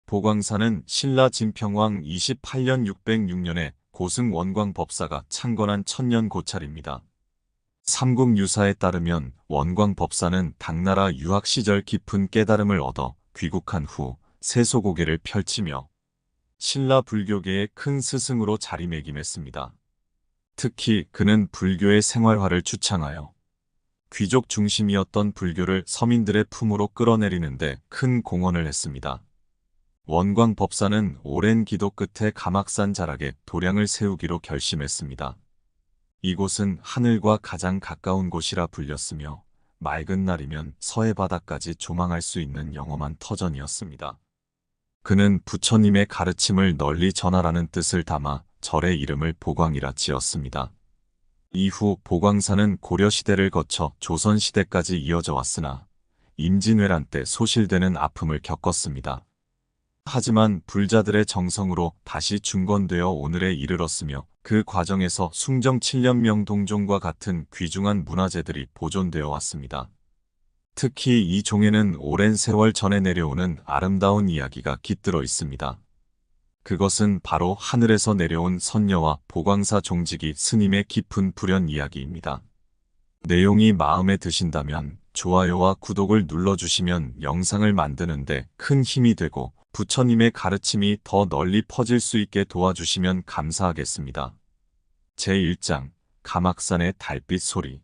보광사는 신라 진평왕 28년 606년에 고승 원광 법사가 창건한 천년 고찰입니다. 삼국유사에 따르면 원광 법사는 당나라 유학 시절 깊은 깨달음을 얻어 귀국한 후 세소고개를 펼치며 신라 불교계의 큰 스승으로 자리매김했습니다. 특히 그는 불교의 생활화를 추창하여 귀족 중심이었던 불교를 서민들의 품으로 끌어내리는데 큰 공헌을 했습니다. 원광 법사는 오랜 기도 끝에 가막산 자락에 도량을 세우기로 결심했습니다. 이곳은 하늘과 가장 가까운 곳이라 불렸으며 맑은 날이면 서해 바다까지 조망할 수 있는 영험한 터전이었습니다. 그는 부처님의 가르침을 널리 전하라는 뜻을 담아 절의 이름을 보광이라 지었습니다. 이후 보광사는 고려시대를 거쳐 조선시대까지 이어져 왔으나 임진왜란 때 소실되는 아픔을 겪었습니다. 하지만 불자들의 정성으로 다시 중건되어 오늘에 이르렀으며 그 과정에서 숭정 7년 명동종과 같은 귀중한 문화재들이 보존되어 왔습니다. 특히 이 종에는 오랜 세월 전에 내려오는 아름다운 이야기가 깃들어 있습니다. 그것은 바로 하늘에서 내려온 선녀와 보광사 종직이 스님의 깊은 불연 이야기입니다. 내용이 마음에 드신다면 좋아요와 구독을 눌러주시면 영상을 만드는데 큰 힘이 되고 부처님의 가르침이 더 널리 퍼질 수 있게 도와주시면 감사하겠습니다. 제1장 가막산의 달빛 소리.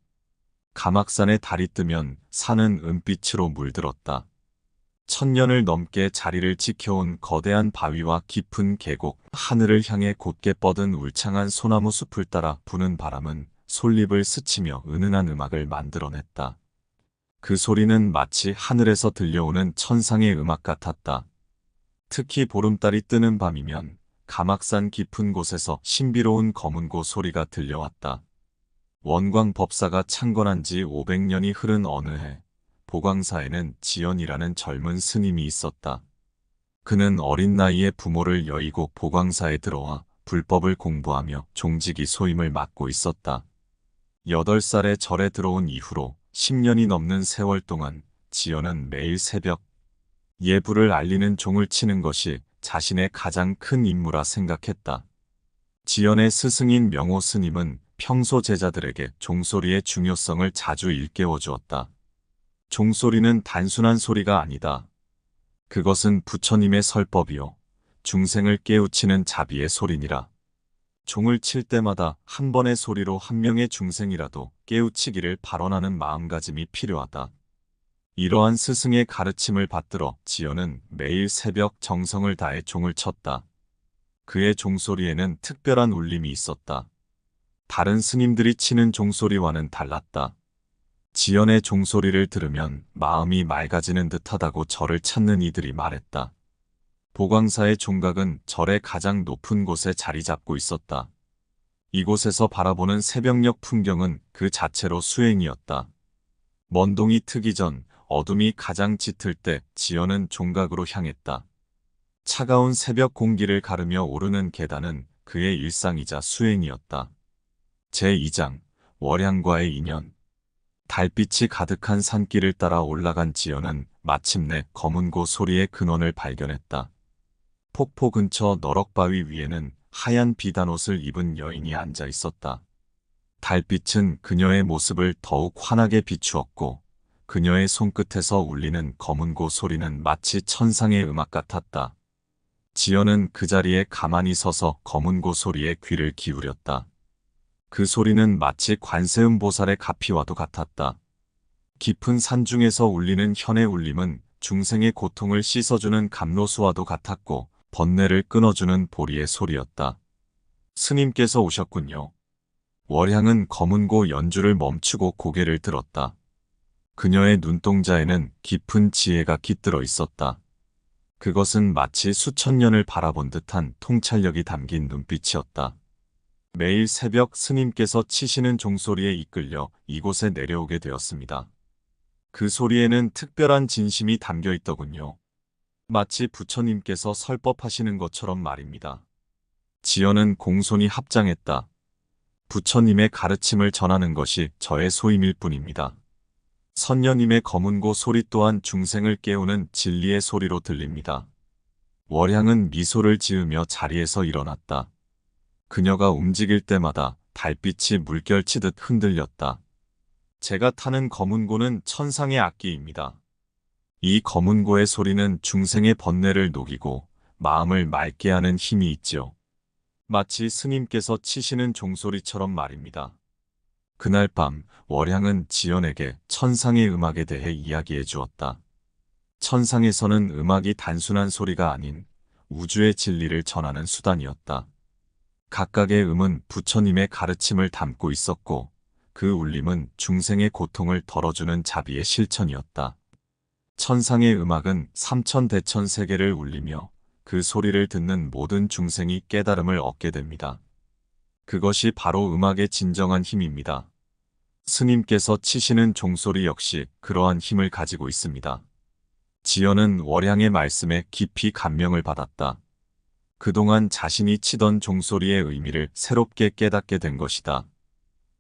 가막산에 달이 뜨면 산은 은빛으로 물들었다. 천년을 넘게 자리를 지켜온 거대한 바위와 깊은 계곡, 하늘을 향해 곧게 뻗은 울창한 소나무 숲을 따라 부는 바람은 솔잎을 스치며 은은한 음악을 만들어냈다. 그 소리는 마치 하늘에서 들려오는 천상의 음악 같았다. 특히 보름달이 뜨는 밤이면 가막산 깊은 곳에서 신비로운 검은고 소리가 들려왔다. 원광 법사가 창건한 지 500년이 흐른 어느 해, 보광사에는 지연이라는 젊은 스님이 있었다. 그는 어린 나이에 부모를 여의고 보광사에 들어와 불법을 공부하며 종직이 소임을 맡고 있었다. 8살에 절에 들어온 이후로 10년이 넘는 세월 동안 지연은 매일 새벽 예불을 알리는 종을 치는 것이 자신의 가장 큰 임무라 생각했다. 지연의 스승인 명호 스님은 평소 제자들에게 종소리의 중요성을 자주 일깨워 주었다. 종소리는 단순한 소리가 아니다. 그것은 부처님의 설법이요 중생을 깨우치는 자비의 소리니라. 종을 칠 때마다 한 번의 소리로 한 명의 중생이라도 깨우치기를 발언하는 마음가짐이 필요하다. 이러한 스승의 가르침을 받들어 지연은 매일 새벽 정성을 다해 종을 쳤다. 그의 종소리에는 특별한 울림이 있었다. 다른 스님들이 치는 종소리와는 달랐다. 지연의 종소리를 들으면 마음이 맑아지는 듯하다고 절을 찾는 이들이 말했다. 보광사의 종각은 절의 가장 높은 곳에 자리 잡고 있었다. 이곳에서 바라보는 새벽녘 풍경은 그 자체로 수행이었다. 먼동이 트기 전 어둠이 가장 짙을 때 지연은 종각으로 향했다. 차가운 새벽 공기를 가르며 오르는 계단은 그의 일상이자 수행이었다. 제2장 월향과의 인연. 달빛이 가득한 산길을 따라 올라간 지연은 마침내 검은고 소리의 근원을 발견했다. 폭포 근처 너럭바위 위에는 하얀 비단옷을 입은 여인이 앉아 있었다. 달빛은 그녀의 모습을 더욱 환하게 비추었고 그녀의 손끝에서 울리는 검은고 소리는 마치 천상의 음악 같았다. 지연은 그 자리에 가만히 서서 검은고 소리에 귀를 기울였다. 그 소리는 마치 관세음보살의 가피와도 같았다. 깊은 산중에서 울리는 현의 울림은 중생의 고통을 씻어주는 감로수와도 같았고 번뇌를 끊어주는 보리의 소리였다. 스님께서 오셨군요. 월향은 검은고 연주를 멈추고 고개를 들었다. 그녀의 눈동자에는 깊은 지혜가 깃들어 있었다. 그것은 마치 수천 년을 바라본 듯한 통찰력이 담긴 눈빛이었다. 매일 새벽 스님께서 치시는 종소리에 이끌려 이곳에 내려오게 되었습니다. 그 소리에는 특별한 진심이 담겨 있더군요. 마치 부처님께서 설법하시는 것처럼 말입니다. 지연은 공손히 합장했다. 부처님의 가르침을 전하는 것이 저의 소임일 뿐입니다. 선녀님의 검은고 소리 또한 중생을 깨우는 진리의 소리로 들립니다. 월향은 미소를 지으며 자리에서 일어났다. 그녀가 움직일 때마다 달빛이 물결치듯 흔들렸다. 제가 타는 검은고는 천상의 악기입니다. 이 검은고의 소리는 중생의 번뇌를 녹이고 마음을 맑게 하는 힘이 있지요. 마치 스님께서 치시는 종소리처럼 말입니다. 그날 밤 월향은 지연에게 천상의 음악에 대해 이야기해 주었다. 천상에서는 음악이 단순한 소리가 아닌 우주의 진리를 전하는 수단이었다. 각각의 음은 부처님의 가르침을 담고 있었고 그 울림은 중생의 고통을 덜어주는 자비의 실천이었다. 천상의 음악은 삼천대천 세계를 울리며 그 소리를 듣는 모든 중생이 깨달음을 얻게 됩니다. 그것이 바로 음악의 진정한 힘입니다. 스님께서 치시는 종소리 역시 그러한 힘을 가지고 있습니다. 지연은 월향의 말씀에 깊이 감명을 받았다. 그동안 자신이 치던 종소리의 의미를 새롭게 깨닫게 된 것이다.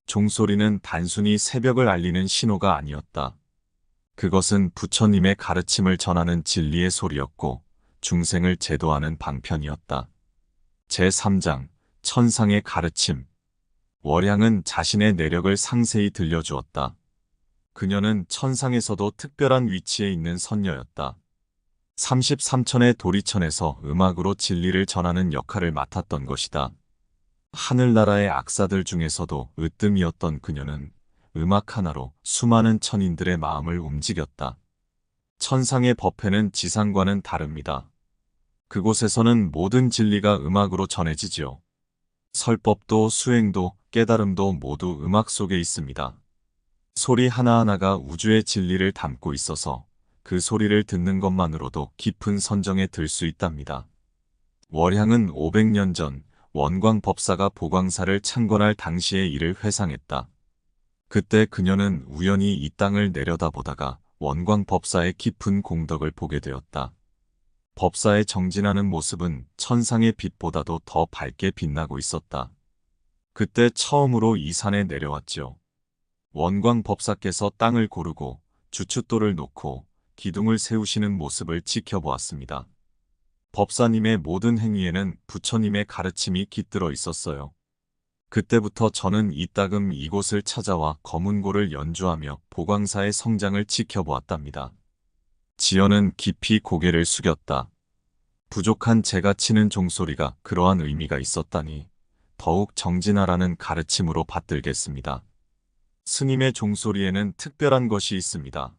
종소리는 단순히 새벽을 알리는 신호가 아니었다. 그것은 부처님의 가르침을 전하는 진리의 소리였고 중생을 제도하는 방편이었다. 제3장 천상의 가르침. 월향은 자신의 내력을 상세히 들려주었다. 그녀는 천상에서도 특별한 위치에 있는 선녀였다. 33천의 도리천에서 음악으로 진리를 전하는 역할을 맡았던 것이다. 하늘나라의 악사들 중에서도 으뜸이었던 그녀는 음악 하나로 수많은 천인들의 마음을 움직였다. 천상의 법회는 지상과는 다릅니다. 그곳에서는 모든 진리가 음악으로 전해지지요. 설법도 수행도 깨달음도 모두 음악 속에 있습니다. 소리 하나하나가 우주의 진리를 담고 있어서 그 소리를 듣는 것만으로도 깊은 선정에 들 수 있답니다. 월향은 500년 전 원광법사가 보광사를 창건할 당시의 일을 회상했다. 그때 그녀는 우연히 이 땅을 내려다보다가 원광법사의 깊은 공덕을 보게 되었다. 법사의 정진하는 모습은 천상의 빛보다도 더 밝게 빛나고 있었다. 그때 처음으로 이 산에 내려왔죠. 원광법사께서 땅을 고르고 주춧돌을 놓고 기둥을 세우시는 모습을 지켜보았습니다. 법사님의 모든 행위에는 부처님의 가르침이 깃들어 있었어요. 그때부터 저는 이따금 이곳을 찾아와 검은고를 연주하며 보광사의 성장을 지켜보았답니다. 지연은 깊이 고개를 숙였다. 부족한 제가 치는 종소리가 그러한 의미가 있었다니 더욱 정진하라는 가르침으로 받들겠습니다. 스님의 종소리에는 특별한 것이 있습니다.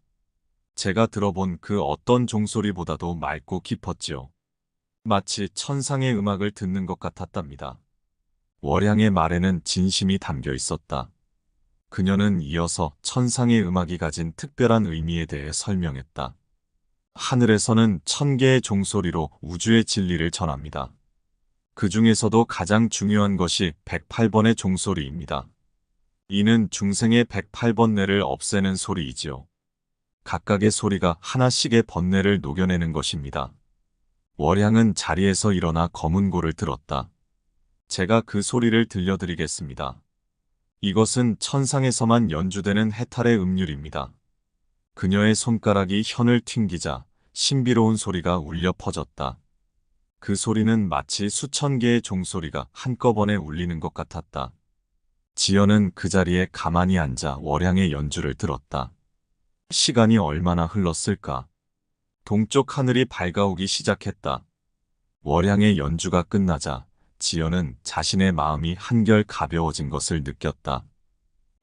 제가 들어본 그 어떤 종소리보다도 맑고 깊었지요. 마치 천상의 음악을 듣는 것 같았답니다. 월향의 말에는 진심이 담겨 있었다. 그녀는 이어서 천상의 음악이 가진 특별한 의미에 대해 설명했다. 하늘에서는 1000개의 종소리로 우주의 진리를 전합니다. 그 중에서도 가장 중요한 것이 108번의 종소리입니다. 이는 중생의 108번뇌를 없애는 소리이지요. 각각의 소리가 하나씩의 번뇌를 녹여내는 것입니다. 월향은 자리에서 일어나 검은고를 들었다. 제가 그 소리를 들려드리겠습니다. 이것은 천상에서만 연주되는 해탈의 음률입니다. 그녀의 손가락이 현을 튕기자 신비로운 소리가 울려 퍼졌다. 그 소리는 마치 수천 개의 종소리가 한꺼번에 울리는 것 같았다. 지연은 그 자리에 가만히 앉아 월향의 연주를 들었다. 시간이 얼마나 흘렀을까? 동쪽 하늘이 밝아오기 시작했다. 월향의 연주가 끝나자 지연은 자신의 마음이 한결 가벼워진 것을 느꼈다.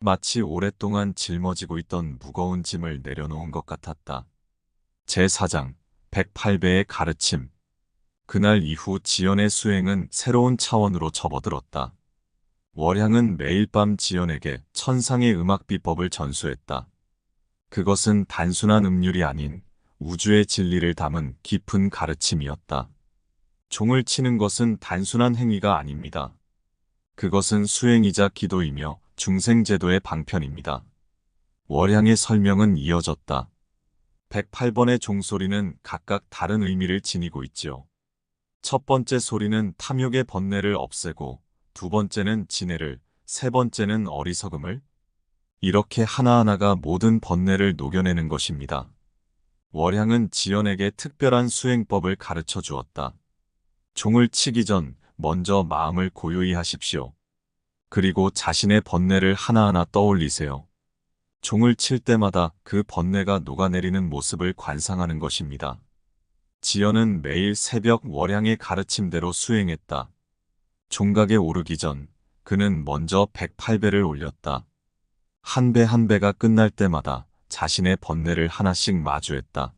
마치 오랫동안 짊어지고 있던 무거운 짐을 내려놓은 것 같았다. 제4장 108배의 가르침. 그날 이후 지연의 수행은 새로운 차원으로 접어들었다. 월향은 매일 밤 지연에게 천상의 음악 비법을 전수했다. 그것은 단순한 음률이 아닌 우주의 진리를 담은 깊은 가르침이었다. 종을 치는 것은 단순한 행위가 아닙니다. 그것은 수행이자 기도이며 중생제도의 방편입니다. 월향의 설명은 이어졌다. 108번의 종소리는 각각 다른 의미를 지니고 있지요. 첫 번째 소리는 탐욕의 번뇌를 없애고, 두 번째는 진해를, 세 번째는 어리석음을, 이렇게 하나하나가 모든 번뇌를 녹여내는 것입니다. 월향은 지연에게 특별한 수행법을 가르쳐 주었다. 종을 치기 전 먼저 마음을 고요히 하십시오. 그리고 자신의 번뇌를 하나하나 떠올리세요. 종을 칠 때마다 그 번뇌가 녹아내리는 모습을 관상하는 것입니다. 지연은 매일 새벽 월양의 가르침대로 수행했다. 종각에 오르기 전 그는 먼저 108배를 올렸다. 한 배 한 배가 끝날 때마다 자신의 번뇌를 하나씩 마주했다.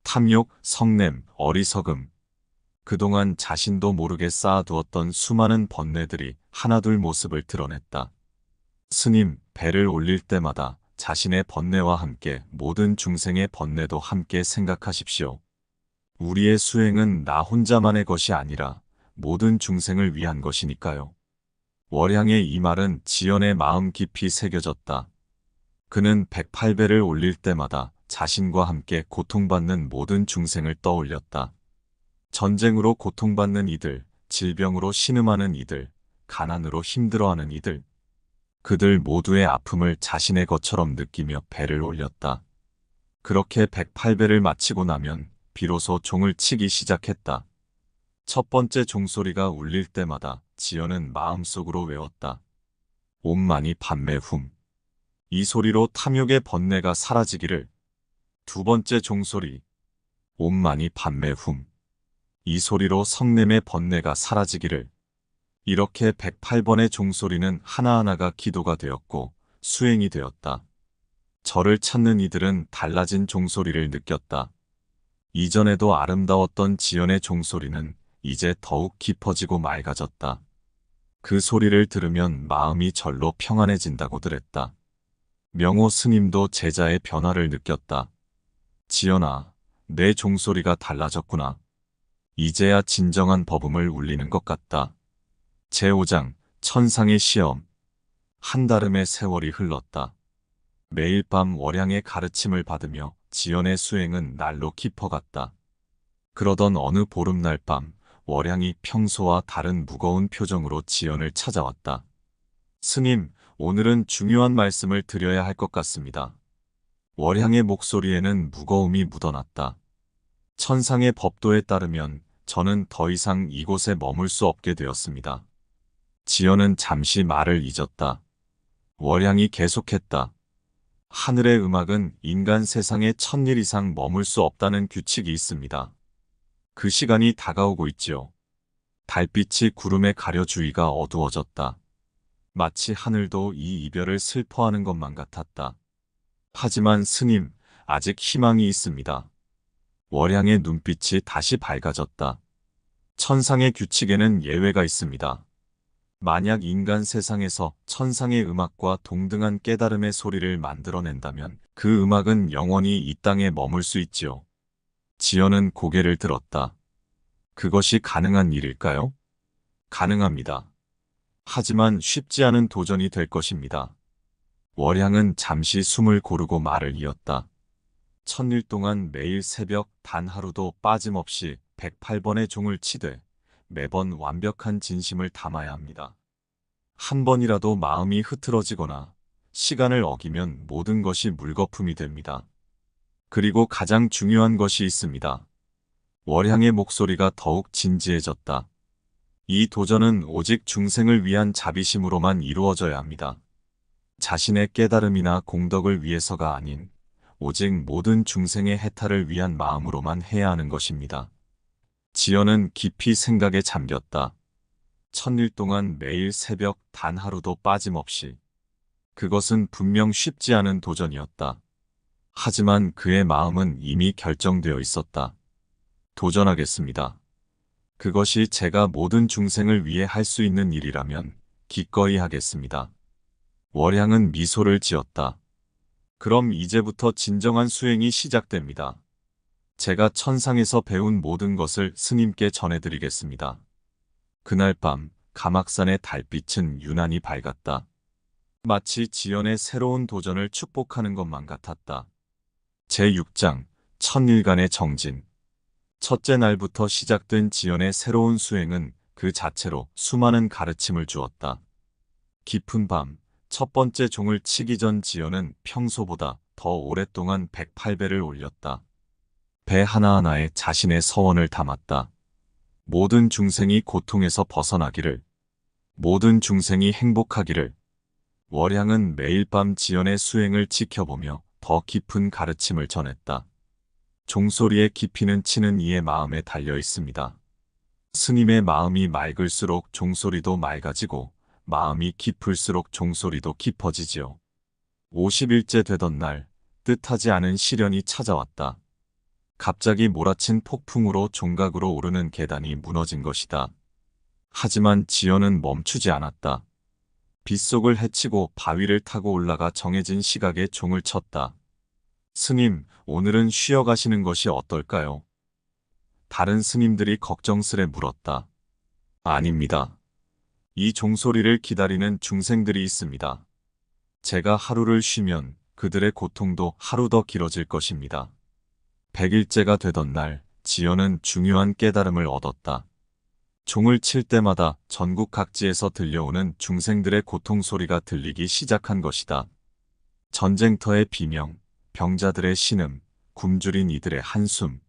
탐욕, 성냄, 어리석음. 그동안 자신도 모르게 쌓아두었던 수많은 번뇌들이 하나둘 모습을 드러냈다. 스님, 배를 올릴 때마다 자신의 번뇌와 함께 모든 중생의 번뇌도 함께 생각하십시오. 우리의 수행은 나 혼자만의 것이 아니라 모든 중생을 위한 것이니까요. 월양의 이 말은 지연의 마음 깊이 새겨졌다. 그는 108배를 올릴 때마다 자신과 함께 고통받는 모든 중생을 떠올렸다. 전쟁으로 고통받는 이들, 질병으로 신음하는 이들, 가난으로 힘들어하는 이들. 그들 모두의 아픔을 자신의 것처럼 느끼며 배를 올렸다. 그렇게 108배를 마치고 나면 비로소 종을 치기 시작했다. 첫 번째 종소리가 울릴 때마다 지연은 마음속으로 외웠다. 옴마니 padme hum. 이 소리로 탐욕의 번뇌가 사라지기를. 두 번째 종소리. 옴마니 padme hum. 이 소리로 성냄의 번뇌가 사라지기를. 이렇게 108번의 종소리는 하나하나가 기도가 되었고 수행이 되었다. 저를 찾는 이들은 달라진 종소리를 느꼈다. 이전에도 아름다웠던 지연의 종소리는 이제 더욱 깊어지고 맑아졌다. 그 소리를 들으면 마음이 절로 평안해진다고들 했다. 명호 스님도 제자의 변화를 느꼈다. 지연아, 내 종소리가 달라졌구나. 이제야 진정한 법음을 울리는 것 같다. 제5장 천상의 시험. 한달음의 세월이 흘렀다. 매일 밤 월양의 가르침을 받으며 지연의 수행은 날로 깊어갔다. 그러던 어느 보름날 밤 월양이 평소와 다른 무거운 표정으로 지연을 찾아왔다. 스님, 오늘은 중요한 말씀을 드려야 할 것 같습니다. 월양의 목소리에는 무거움이 묻어났다. 천상의 법도에 따르면 저는 더 이상 이곳에 머물 수 없게 되었습니다. 지연은 잠시 말을 잊었다. 월양이 계속했다. 하늘의 음악은 인간 세상에 1000일 이상 머물 수 없다는 규칙이 있습니다. 그 시간이 다가오고 있지요. 달빛이 구름에 가려 주위가 어두워졌다. 마치 하늘도 이 이별을 슬퍼하는 것만 같았다. 하지만 스님, 아직 희망이 있습니다. 월양의 눈빛이 다시 밝아졌다. 천상의 규칙에는 예외가 있습니다. 만약 인간 세상에서 천상의 음악과 동등한 깨달음의 소리를 만들어낸다면 그 음악은 영원히 이 땅에 머물 수 있지요. 지연은 고개를 들었다. 그것이 가능한 일일까요? 가능합니다. 하지만 쉽지 않은 도전이 될 것입니다. 월양은 잠시 숨을 고르고 말을 이었다. 1000일 동안 매일 새벽 단 하루도 빠짐없이 108번의 종을 치되 매번 완벽한 진심을 담아야 합니다. 한 번이라도 마음이 흐트러지거나 시간을 어기면 모든 것이 물거품이 됩니다. 그리고 가장 중요한 것이 있습니다. 월양의 목소리가 더욱 진지해졌다. 이 도전은 오직 중생을 위한 자비심으로만 이루어져야 합니다. 자신의 깨달음이나 공덕을 위해서가 아닌 오직 모든 중생의 해탈을 위한 마음으로만 해야 하는 것입니다. 지연은 깊이 생각에 잠겼다. 1000일 동안 매일 새벽 단 하루도 빠짐없이. 그것은 분명 쉽지 않은 도전이었다. 하지만 그의 마음은 이미 결정되어 있었다. 도전하겠습니다. 그것이 제가 모든 중생을 위해 할 수 있는 일이라면 기꺼이 하겠습니다. 월양은 미소를 지었다. 그럼 이제부터 진정한 수행이 시작됩니다. 제가 천상에서 배운 모든 것을 스님께 전해드리겠습니다. 그날 밤 가막산의 달빛은 유난히 밝았다. 마치 지연의 새로운 도전을 축복하는 것만 같았다. 제6장 1000일간의 정진. 첫째 날부터 시작된 지연의 새로운 수행은 그 자체로 수많은 가르침을 주었다. 깊은 밤 첫 번째 종을 치기 전 지연은 평소보다 더 오랫동안 108배를 올렸다. 배 하나하나에 자신의 서원을 담았다. 모든 중생이 고통에서 벗어나기를, 모든 중생이 행복하기를. 월향은 매일 밤 지연의 수행을 지켜보며 더 깊은 가르침을 전했다. 종소리의 깊이는 치는 이의 마음에 달려 있습니다. 스님의 마음이 맑을수록 종소리도 맑아지고 마음이 깊을수록 종소리도 깊어지지요. 50일째 되던 날 뜻하지 않은 시련이 찾아왔다. 갑자기 몰아친 폭풍으로 종각으로 오르는 계단이 무너진 것이다. 하지만 지연은 멈추지 않았다. 빗속을 헤치고 바위를 타고 올라가 정해진 시각에 종을 쳤다. 스님, 오늘은 쉬어 가시는 것이 어떨까요? 다른 스님들이 걱정스레 물었다. 아닙니다. 이 종소리를 기다리는 중생들이 있습니다. 제가 하루를 쉬면 그들의 고통도 하루 더 길어질 것입니다. 100일째가 되던 날, 지연은 중요한 깨달음을 얻었다. 종을 칠 때마다 전국 각지에서 들려오는 중생들의 고통 소리가 들리기 시작한 것이다. 전쟁터의 비명, 병자들의 신음, 굶주린 이들의 한숨.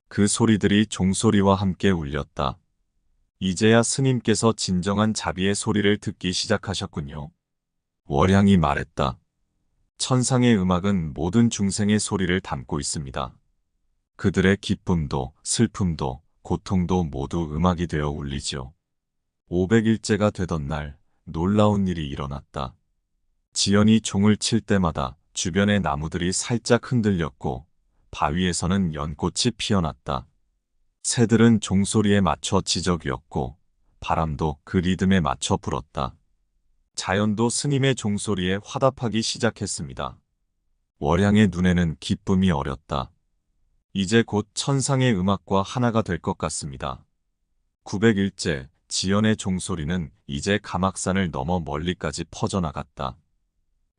그 소리들이 종소리와 함께 울렸다. 이제야 스님께서 진정한 자비의 소리를 듣기 시작하셨군요. 월향이 말했다. 천상의 음악은 모든 중생의 소리를 담고 있습니다. 그들의 기쁨도 슬픔도 고통도 모두 음악이 되어 울리지요. 500일째가 되던 날 놀라운 일이 일어났다. 지연이 종을 칠 때마다 주변의 나무들이 살짝 흔들렸고 바위에서는 연꽃이 피어났다. 새들은 종소리에 맞춰 지저귀었고 바람도 그 리듬에 맞춰 불었다. 자연도 스님의 종소리에 화답하기 시작했습니다. 월향의 눈에는 기쁨이 어렸다. 이제 곧 천상의 음악과 하나가 될 것 같습니다. 900일째 지연의 종소리는 이제 가막산을 넘어 멀리까지 퍼져나갔다.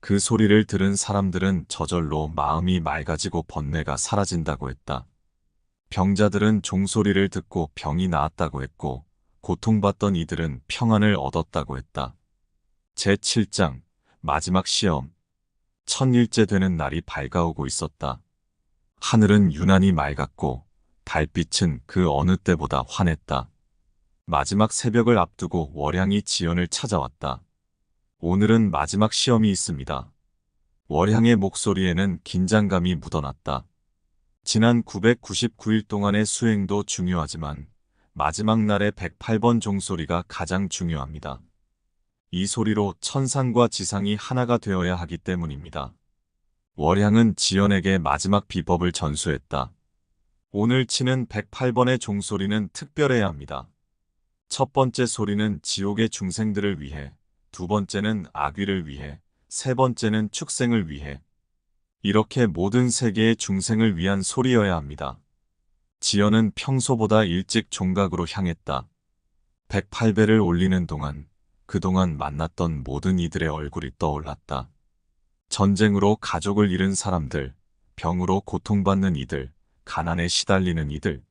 그 소리를 들은 사람들은 저절로 마음이 맑아지고 번뇌가 사라진다고 했다. 병자들은 종소리를 듣고 병이 나았다고 했고 고통받던 이들은 평안을 얻었다고 했다. 제7장 마지막 시험. 1000일째 되는 날이 밝아오고 있었다. 하늘은 유난히 맑았고 달빛은 그 어느 때보다 환했다. 마지막 새벽을 앞두고 월향이 지연을 찾아왔다. 오늘은 마지막 시험이 있습니다. 월향의 목소리에는 긴장감이 묻어났다. 지난 999일 동안의 수행도 중요하지만 마지막 날의 108번 종소리가 가장 중요합니다. 이 소리로 천상과 지상이 하나가 되어야 하기 때문입니다. 월향은 지연에게 마지막 비법을 전수했다. 오늘 치는 108번의 종소리는 특별해야 합니다. 첫 번째 소리는 지옥의 중생들을 위해, 두 번째는 악귀를 위해, 세 번째는 축생을 위해. 이렇게 모든 세계의 중생을 위한 소리여야 합니다. 지연은 평소보다 일찍 종각으로 향했다. 108배를 올리는 동안 그동안 만났던 모든 이들의 얼굴이 떠올랐다. 전쟁으로 가족을 잃은 사람들, 병으로 고통받는 이들, 가난에 시달리는 이들.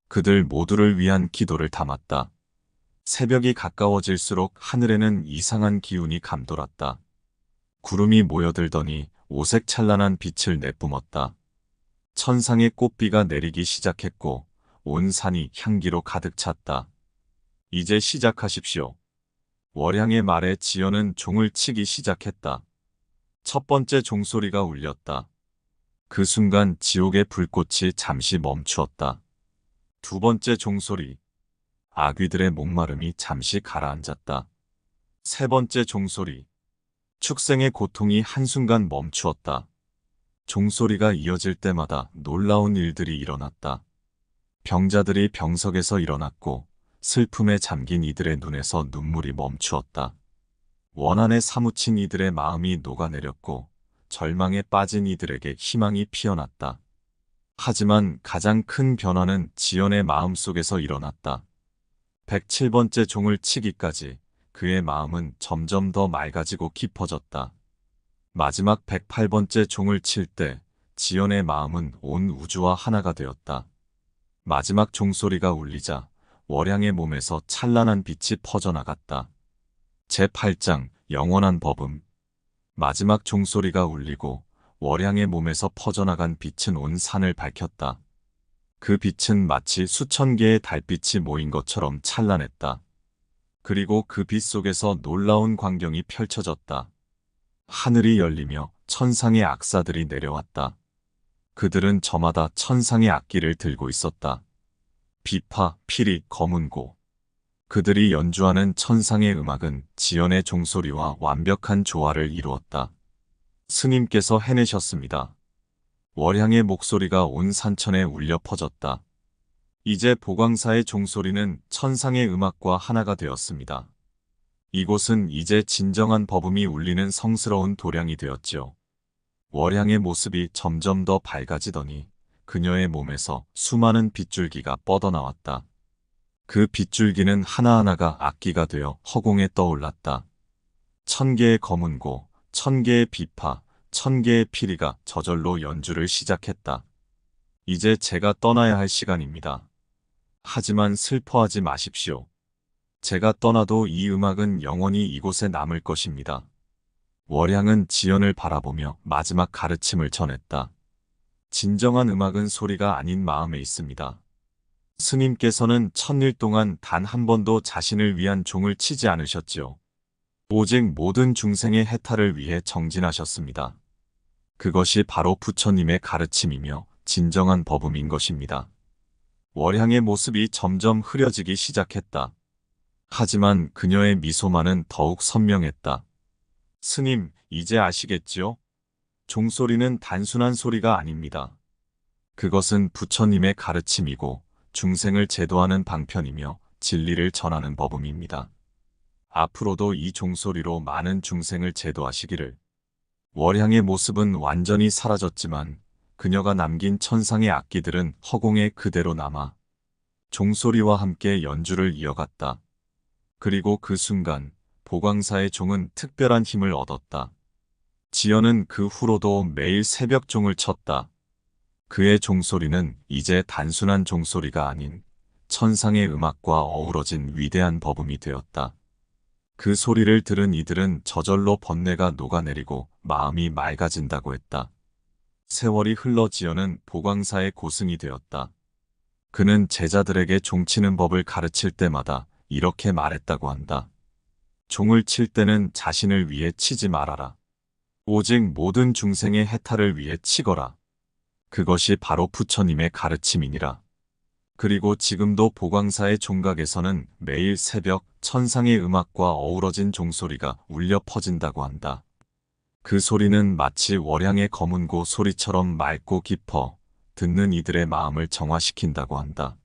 그들 모두를 위한 기도를 담았다. 새벽이 가까워질수록 하늘에는 이상한 기운이 감돌았다. 구름이 모여들더니 오색 찬란한 빛을 내뿜었다. 천상의 꽃비가 내리기 시작했고 온 산이 향기로 가득 찼다. 이제 시작하십시오. 월향의 말에 지연은 종을 치기 시작했다. 첫 번째 종소리가 울렸다. 그 순간 지옥의 불꽃이 잠시 멈추었다. 두 번째 종소리. 악귀들의 목마름이 잠시 가라앉았다. 세 번째 종소리. 축생의 고통이 한순간 멈추었다. 종소리가 이어질 때마다 놀라운 일들이 일어났다. 병자들이 병석에서 일어났고 슬픔에 잠긴 이들의 눈에서 눈물이 멈추었다. 원한에 사무친 이들의 마음이 녹아내렸고 절망에 빠진 이들에게 희망이 피어났다. 하지만 가장 큰 변화는 지연의 마음속에서 일어났다. 107번째 종을 치기까지 그의 마음은 점점 더 맑아지고 깊어졌다. 마지막 108번째 종을 칠 때 지연의 마음은 온 우주와 하나가 되었다. 마지막 종소리가 울리자 월향의 몸에서 찬란한 빛이 퍼져나갔다. 제8장 영원한 법음. 마지막 종소리가 울리고 월향의 몸에서 퍼져나간 빛은 온 산을 밝혔다. 그 빛은 마치 수천 개의 달빛이 모인 것처럼 찬란했다. 그리고 그 빛 속에서 놀라운 광경이 펼쳐졌다. 하늘이 열리며 천상의 악사들이 내려왔다. 그들은 저마다 천상의 악기를 들고 있었다. 비파, 피리, 검은고. 그들이 연주하는 천상의 음악은 지연의 종소리와 완벽한 조화를 이루었다. 스님께서 해내셨습니다. 월향의 목소리가 온 산천에 울려 퍼졌다. 이제 보광사의 종소리는 천상의 음악과 하나가 되었습니다. 이곳은 이제 진정한 법음이 울리는 성스러운 도량이 되었지요. 월향의 모습이 점점 더 밝아지더니 그녀의 몸에서 수많은 빗줄기가 뻗어나왔다. 그 빗줄기는 하나하나가 악기가 되어 허공에 떠올랐다. 1000개의 검은고, 1000개의 비파, 1000개의 피리가 저절로 연주를 시작했다. 이제 제가 떠나야 할 시간입니다. 하지만 슬퍼하지 마십시오. 제가 떠나도 이 음악은 영원히 이곳에 남을 것입니다. 월향은 지연을 바라보며 마지막 가르침을 전했다. 진정한 음악은 소리가 아닌 마음에 있습니다. 스님께서는 1000일 동안 단 한 번도 자신을 위한 종을 치지 않으셨지요. 오직 모든 중생의 해탈을 위해 정진하셨습니다. 그것이 바로 부처님의 가르침이며 진정한 법음인 것입니다. 월향의 모습이 점점 흐려지기 시작했다. 하지만 그녀의 미소만은 더욱 선명했다. 스님, 이제 아시겠지요? 종소리는 단순한 소리가 아닙니다. 그것은 부처님의 가르침이고 중생을 제도하는 방편이며 진리를 전하는 법음입니다. 앞으로도 이 종소리로 많은 중생을 제도하시기를. 월향의 모습은 완전히 사라졌지만 그녀가 남긴 천상의 악기들은 허공에 그대로 남아 종소리와 함께 연주를 이어갔다. 그리고 그 순간 보광사의 종은 특별한 힘을 얻었다. 지연은 그 후로도 매일 새벽 종을 쳤다. 그의 종소리는 이제 단순한 종소리가 아닌 천상의 음악과 어우러진 위대한 법음이 되었다. 그 소리를 들은 이들은 저절로 번뇌가 녹아내리고 마음이 맑아진다고 했다. 세월이 흘러 지연은 보광사의 고승이 되었다. 그는 제자들에게 종치는 법을 가르칠 때마다 이렇게 말했다고 한다. 종을 칠 때는 자신을 위해 치지 말아라. 오직 모든 중생의 해탈을 위해 치거라. 그것이 바로 부처님의 가르침이니라. 그리고 지금도 보광사의 종각에서는 매일 새벽 천상의 음악과 어우러진 종소리가 울려 퍼진다고 한다. 그 소리는 마치 월향의 검은고 소리처럼 맑고 깊어 듣는 이들의 마음을 정화시킨다고 한다.